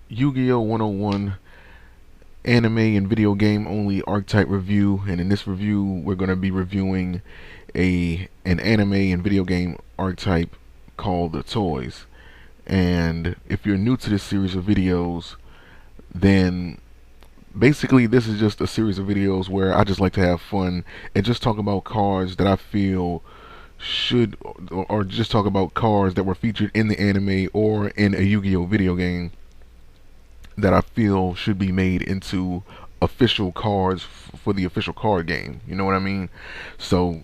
Yu-Gi-Oh 101 anime and video game only archetype review, and in this review we're going to be reviewing an anime and video game archetype called the toys. And if you're new to this series of videos, then basically this is just a series of videos where I just like to have fun and just talk about cards that I feel should, or just talk about cards that were featured in the anime or in a Yu-Gi-Oh video game that I feel should be made into official cards for the official card game. You know what I mean? So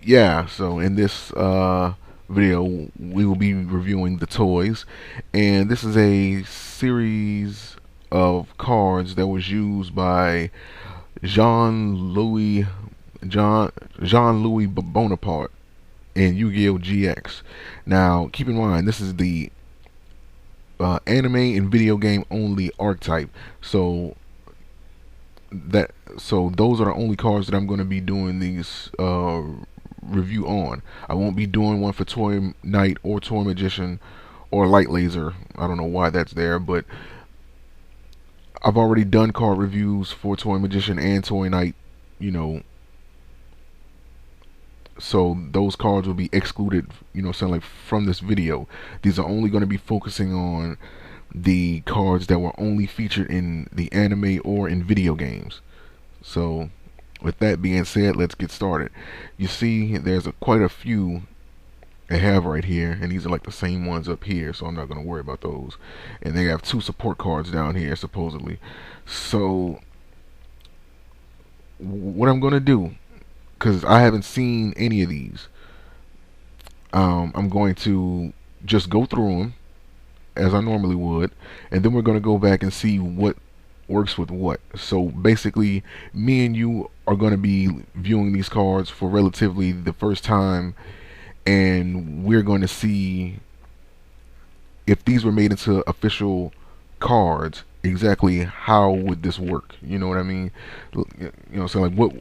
yeah, so in this video we will be reviewing the toys, and this is a series of cards that was used by Jean Louis Jean Louis Bonaparte in Yu-Gi-Oh GX. Now keep in mind this is the anime and video game only archetype. So those are the only cards that I'm going to be doing these review on. I won't be doing one for Toy Knight or Toy Magician or Light Laser. I don't know why that's there, but I've already done card reviews for Toy Magician and Toy Knight, you know, so those cards will be excluded, sound like from this video. These are only going to be focusing on the cards that were only featured in the anime or in video games. So with that being said, let's get started. You see there's quite a few I have right here, and these are like the same ones up here, so I'm not going to worry about those. And they have two support cards down here supposedly. So what I'm going to do, because I haven't seen any of these, I'm going to just go through them as I normally would, and then we're going to go back and see what works with what. So basically, me and you are going to be viewing these cards for relatively the first time, and we're going to see if these were made into official cards, exactly how would this work. You know what I mean? So like, what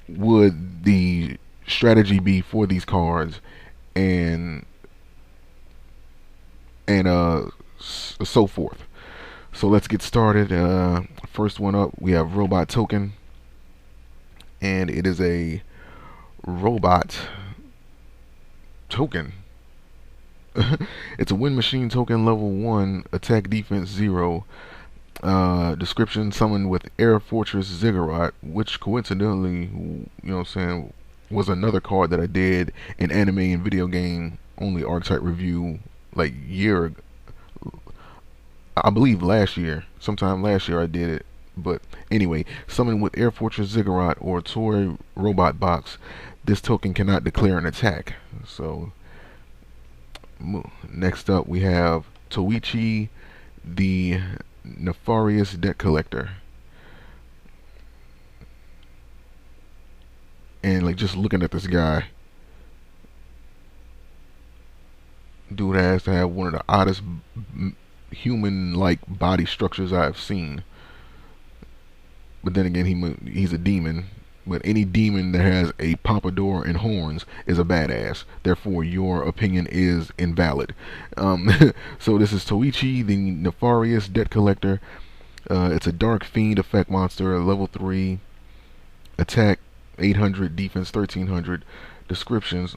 would the strategy be for these cards, and so forth. So let's get started. First one up, we have Robot Token, and it is a robot token. It's a Wind Machine token, level 1, attack defense 0. Description: summoned with Air Fortress Ziggurat, which coincidentally, was another card that I did in anime and video game only archetype review like year, I believe sometime last year I did it. But anyway, summoned with Air Fortress Ziggurat or Toy Robot Box, this token cannot declare an attack. So next up we have Toichi, the Nefarious Debt Collector. And like, just looking at this guy, dude has to have one of the oddest human-like body structures I've seen. But then again, he's a demon. But any demon that has a pompadour and horns is a badass. Therefore, your opinion is invalid. So this is Toichi, the Nefarious Debt Collector. It's a Dark Fiend effect monster, level 3, attack 800, defense 1300. Description.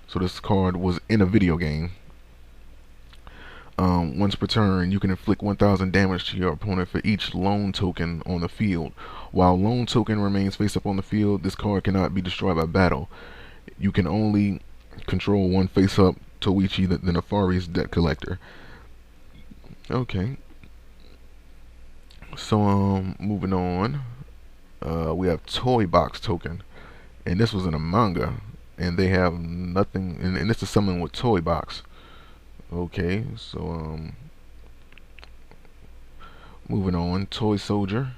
So this card was in a video game. Once per turn, you can inflict 1000 damage to your opponent for each lone token on the field. While lone token remains face up on the field, this card cannot be destroyed by battle. You can only control one face up Toichi, the Nefarious Debt Collector. Okay. So moving on, we have Toy Box token, and this was in a manga, and they have nothing, and this is something with Toy Box. Okay, so moving on, Toy Soldier.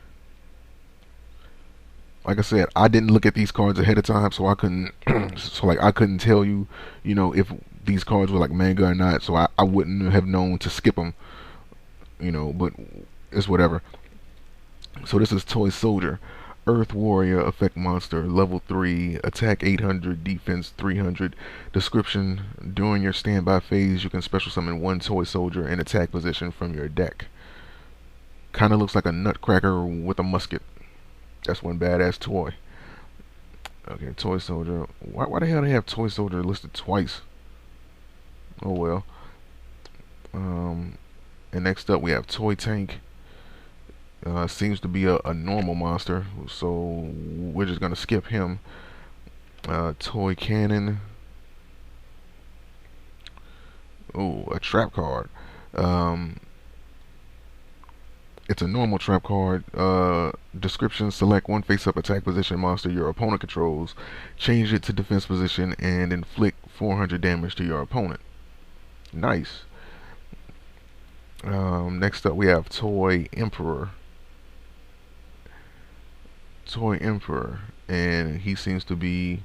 Like I said, I didn't look at these cards ahead of time, so I couldn't I couldn't tell you, if these cards were like manga or not, so I wouldn't have known to skip them, but it's whatever. So this is Toy Soldier. Earth Warrior Effect Monster, level 3, attack 800, defense 300. Description: during your standby phase, you can special summon one toy soldier in attack position from your deck. Kind of looks like a nutcracker with a musket. That's one badass toy. Okay, toy soldier. Why the hell do they have toy soldier listed twice? Oh well. And next up we have toy tank. Seems to be a normal monster, so we're just gonna skip him. Toy cannon. Oh, a trap card. It's a normal trap card. Description: select one face-up attack position monster your opponent controls, change it to defense position, and inflict 400 damage to your opponent. Nice. Next up we have Toy Emperor. Toy Emperor, and he seems to be...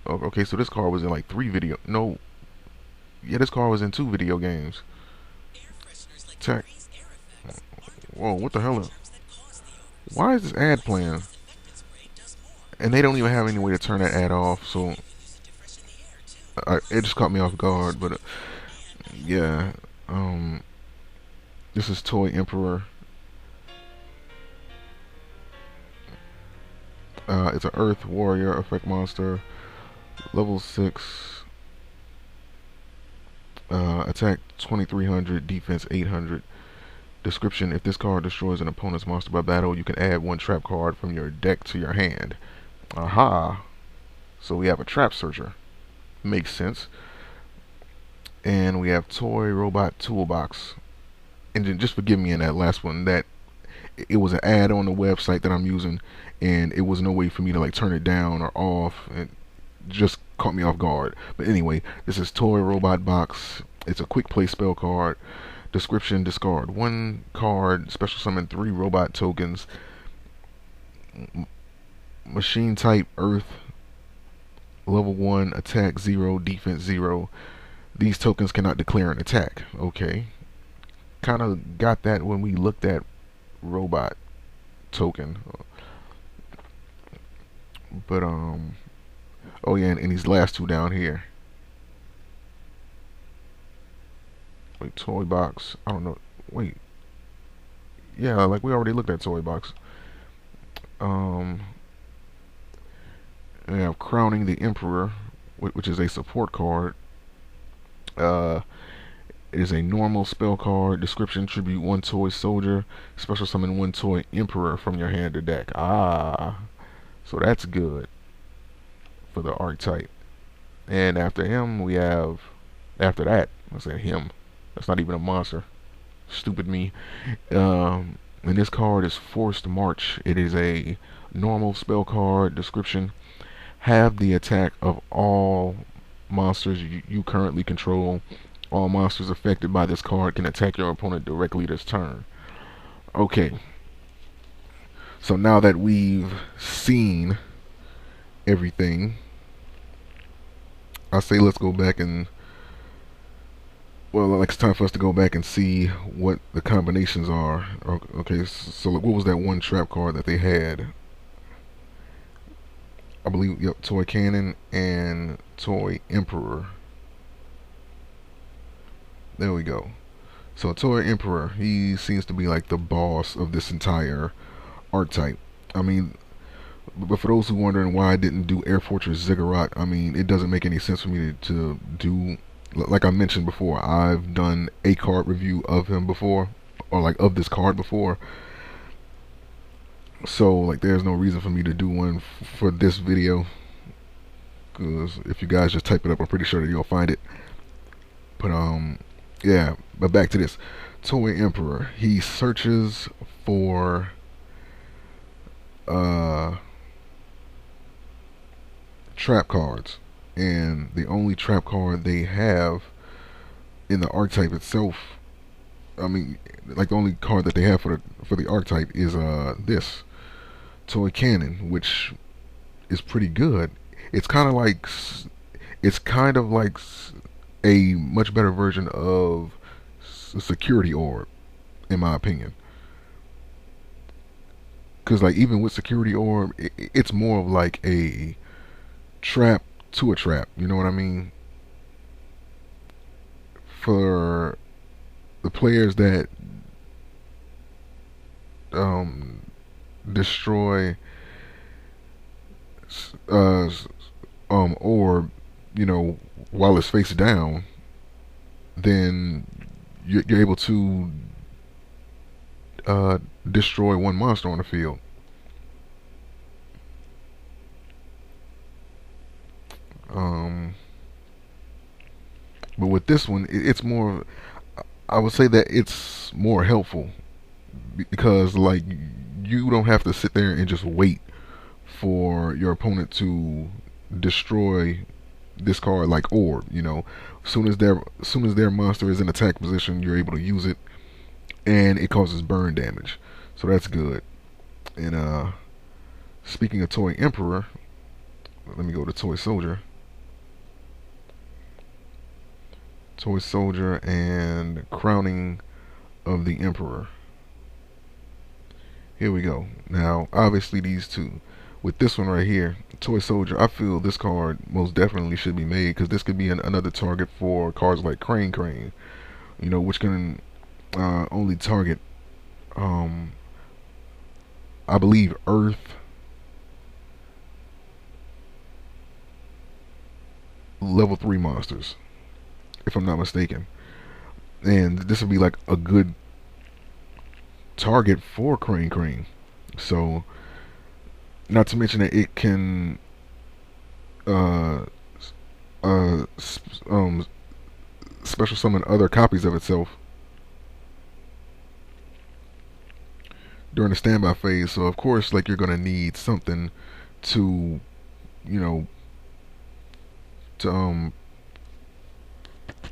okay, so this card was in like 3 video... no, yeah, this card was in 2 video games. Attack. Whoa, what the hell? Why is this ad playing? And they don't even have any way to turn that ad off, so it just caught me off guard. But yeah, this is Toy Emperor. It's an Earth Warrior Effect Monster, level 6, attack 2300, defense 800. Description: if this card destroys an opponent's monster by battle, you can add one trap card from your deck to your hand. Aha! So we have a trap searcher. Makes sense. And we have Toy Robot Toolbox. And then just forgive me in that last one, that it was an ad on the website that I'm using, and it was no way for me to like turn it down or off. It just caught me off guard. But anyway, this is Toy Robot Box. It's a quick play spell card. Description: discard one card, special summon 3 robot tokens. Machine type Earth, level 1, attack 0, defense 0. These tokens cannot declare an attack. Okay, kind of got that when we looked at robot token. But oh yeah, and these last 2 down here. Wait, toy box. I don't know. Wait. Yeah, like we already looked at toy box. We have Crowning the Emperor, which is a support card. It is a normal spell card. Description: tribute one toy soldier, special summon one toy emperor from your hand or deck. Ah, so that's good for the archetype. And after him, we have, after that, I said him. That's not even a monster. Stupid me. And this card is Forced March. It is a normal spell card. Description: have the attack of all monsters you currently control. All monsters affected by this card can attack your opponent directly this turn. Okay. So now that we've seen everything, I say let's go back and... well, like it's time for us to go back and see what the combinations are. Okay, so what was that one trap card that they had? I believe, yep, Toy Cannon and Toy Emperor. There we go. So Toy Emperor, he seems to be like the boss of this entire archetype. I mean, but for those who wondering why I didn't do Air Fortress Ziggurat, I mean, it doesn't make any sense for me to do... like I mentioned before, I've done a card review of him before, or like of this card before. So like there's no reason for me to do one for this video, because if you guys just type it up, I'm pretty sure that you'll find it. But yeah, but back to this. Toy Emperor, he searches for trap cards, and the only trap card they have in the archetype itself, I mean, like the only card that they have for the archetype is this Toy Cannon, which is pretty good. It's kind of like a much better version of a security orb, in my opinion. Because like even with security orb, it's more of like a trap to a trap. You know what I mean? For the players that um, destroy uh, orb, you know, while it's face down, then you're able to destroy one monster on the field. Um, but with this one, it's more. I would say that it's more helpful because like you don't have to sit there and just wait for your opponent to destroy this card like orb. You know, as soon as their monster is in attack position, you're able to use it, and it causes burn damage. So that's good. And speaking of Toy Emperor, let me go to Toy Soldier. Toy Soldier and Crowning of the Emperor. Here we go. Now, obviously these two. With this one right here, Toy Soldier, I feel this card most definitely should be made because this could be another target for cards like Crane, you know, which can only target, um, I believe, Earth, level 3 monsters, if I'm not mistaken. And this would be like a good target for Crane. So, not to mention that it can uh, uh, special summon other copies of itself during the standby phase. So of course, like you're gonna need something to, you know, to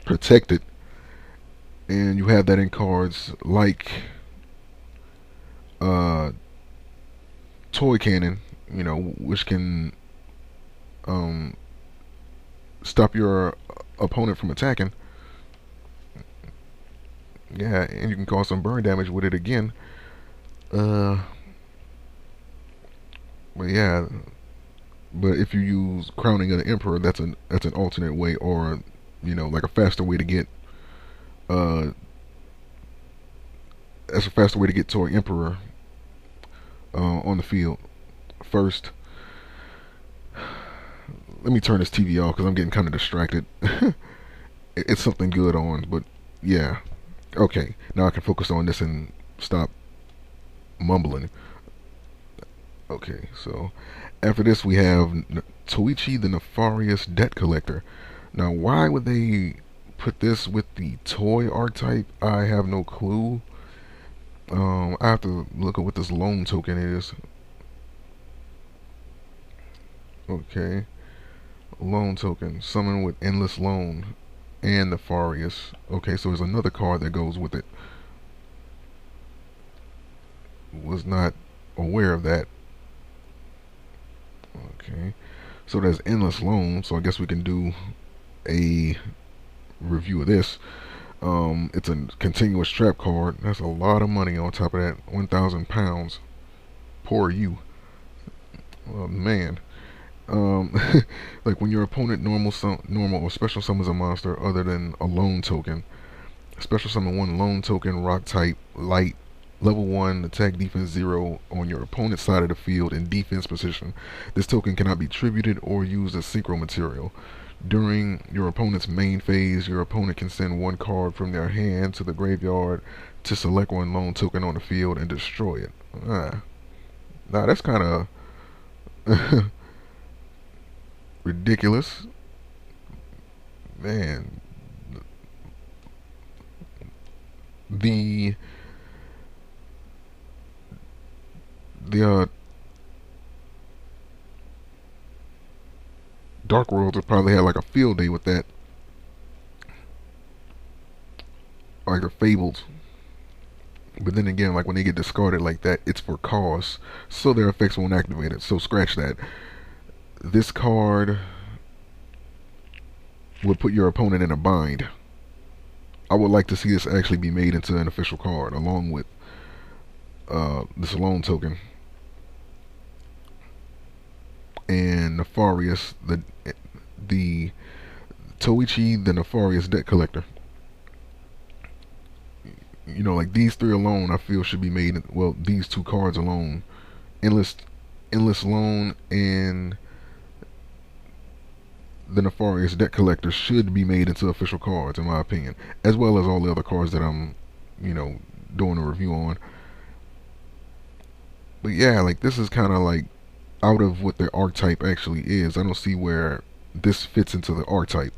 protect it, and you have that in cards like uh, Toy Cannon, you know, which can um, stop your opponent from attacking. Yeah, and you can cause some burn damage with it again. Uh, but yeah, but if you use Crowning of the Emperor, that's an alternate way, or you know, like a faster way to get uh, that's a faster way to get Toy Emperor on the field. First, let me turn this TV off because I'm getting kind of distracted. It's something good on, but yeah. Okay, now I can focus on this and stop mumbling. Okay, so after this we have Toichi the Nefarious Debt Collector. Now, why would they put this with the toy archetype? I have no clue. I have to look at what this loan token is. Okay, loan token, summon with endless loan and Nefarious. Okay, so there's another card that goes with it. Was not aware of that. Okay, so there's endless loan. So I guess we can do a review of this. It's a continuous trap card. That's a lot of money on top of that. 1,000 pounds. Poor you. Oh man. Um, like when your opponent normal or special summons a monster other than a loan token, special summon one loan token, rock type, light, level 1, attack defense 0 on your opponent's side of the field in defense position. This token cannot be tributed or used as synchro material. During your opponent's main phase, your opponent can send one card from their hand to the graveyard to select one loan token on the field and destroy it. Nah, that's kind of ridiculous. Man, the the Dark Worlds would probably have like a field day with that, like the Fables. But then again, like when they get discarded like that, it's for cause, so their effects won't activate it. So scratch that. This card would put your opponent in a bind. I would like to see this actually be made into an official card along with this loan token. and Nefarious, the Toichi, the Nefarious deck collector. You know, like these three alone, I feel should be made. Well, these two cards alone, endless, endless loan, and the Nefarious deck collector should be made into official cards, in my opinion, as well as all the other cards that I'm, you know, doing a review on. But yeah, like this is kind of like out of what their archetype actually is. I don't see where this fits into the archetype,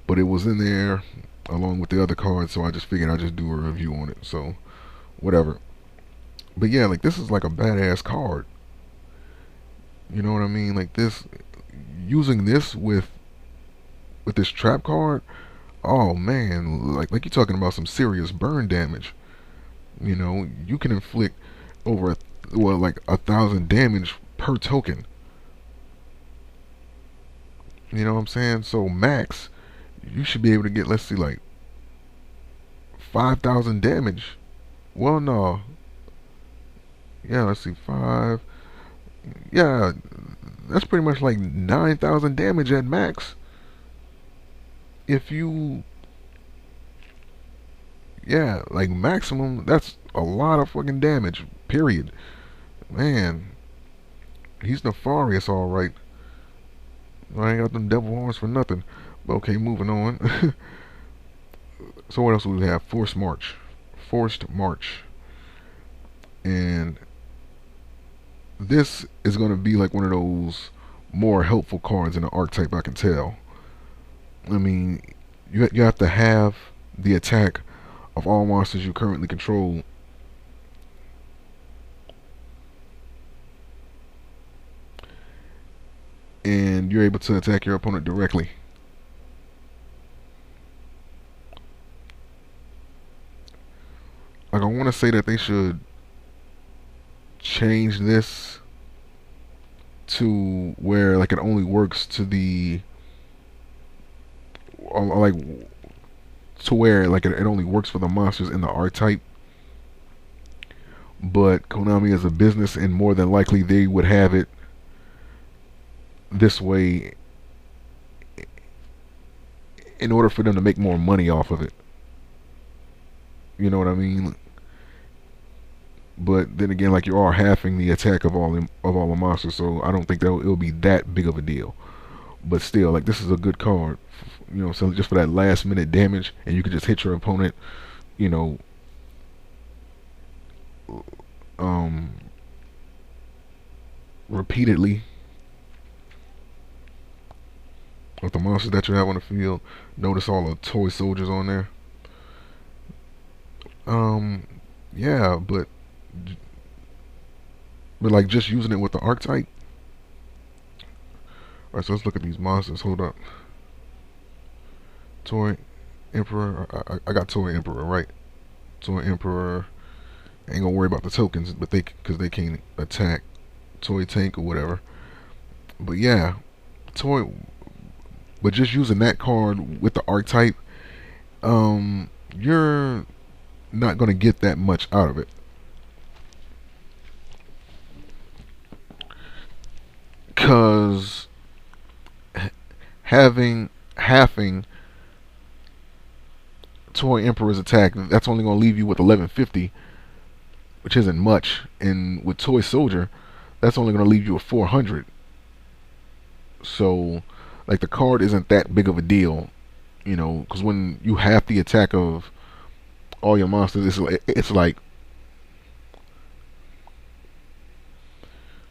but it was in there along with the other cards, so I just figured I'd just do a review on it. So whatever. But yeah, like this is like a badass card. You know what I mean? Like this, using this with this trap card. Oh man, like you're talking about some serious burn damage. You know, you can inflict over like 1,000 damage per token. You know what I'm saying? So max, you should be able to get, let's see, like 5,000 damage. Well, no, yeah, let's see, five. Yeah, that's pretty much like 9,000 damage at max. If you, yeah, like maximum, that's a lot of fucking damage. Period. Man, he's nefarious, all right. I ain't got them devil horns for nothing. But okay, moving on. So what else do we have? Forced March, and this is going to be like one of those more helpful cards in the archetype. I can tell. I mean, you have to have the attack of all monsters you currently control. And you're able to attack your opponent directly. Like I want to say that they should change this to where like it only works to the like to where like it only works for the monsters in the archetype. But Konami is a business, and more than likely they would have it this way in order for them to make more money off of it. You know what I mean? But then again, like you are halving the attack of all the monsters, so I don't think that it'll be that big of a deal. But still, like this is a good card, you know. So just for that last minute damage, and you can just hit your opponent, you know, um, repeatedly with the monsters that you have on the field. Notice all the toy soldiers on there. Um, yeah, but like just using it with the archetype. Alright, so let's look at these monsters. Hold up. Toy Emperor. I got Toy Emperor, right? Toy Emperor. Ain't gonna worry about the tokens, but because they can't attack. Toy Tank or whatever. But yeah, Toy. But just using that card with the archetype, you're not gonna get that much out of it. Cause having halving Toy Emperor's attack, that's only gonna leave you with 1150, which isn't much. And with Toy Soldier, that's only gonna leave you with 400. So, like the card isn't that big of a deal, you know, because when you have the attack of all your monsters, it's like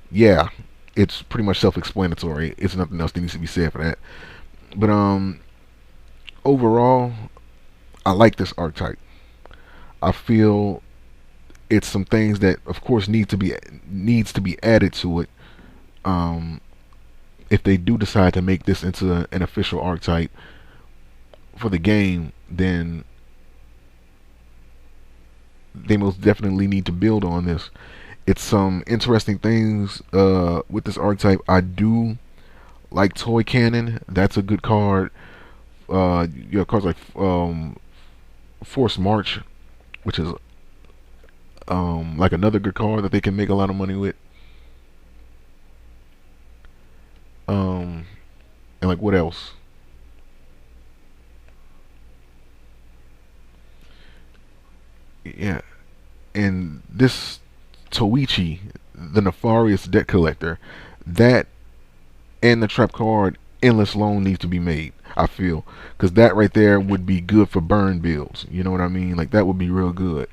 yeah, it's pretty much self-explanatory. It's nothing else that needs to be said for that. But overall, I like this archetype. I feel it's some things that, of course, needs to be added to it. Um, if they do decide to make this into an official archetype for the game, then they most definitely need to build on this. It's some interesting things with this archetype. I do like Toy Cannon. That's a good card. You have cards like Force March, which is like another good card that they can make a lot of money with. And like what else? Yeah, and this Toichi, the nefarious debt collector, that and the trap card endless loan needs to be made. I feel because that right there would be good for burn builds. You know what I mean? Like that would be real good.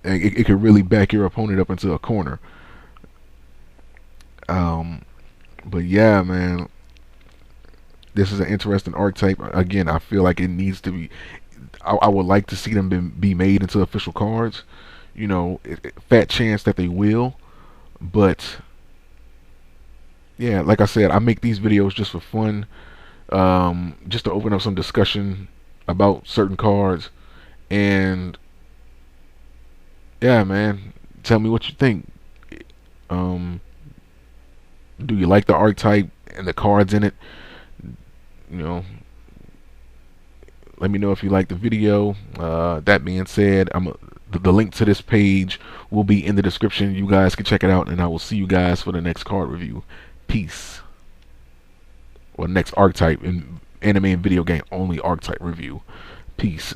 It could really back your opponent up into a corner. Um, but yeah, man, this is an interesting archetype. Again, I feel like it needs to be. I would like to see them be made into official cards. You know, fat chance that they will, but yeah, like I said, I make these videos just for fun, just to open up some discussion about certain cards. And yeah, man, tell me what you think. Um, do you like the archetype and the cards in it? You know, let me know if you like the video. That being said, the link to this page will be in the description. You guys can check it out, and I will see you guys for the next card review. Peace. Or next archetype in anime and video game only archetype review. Peace.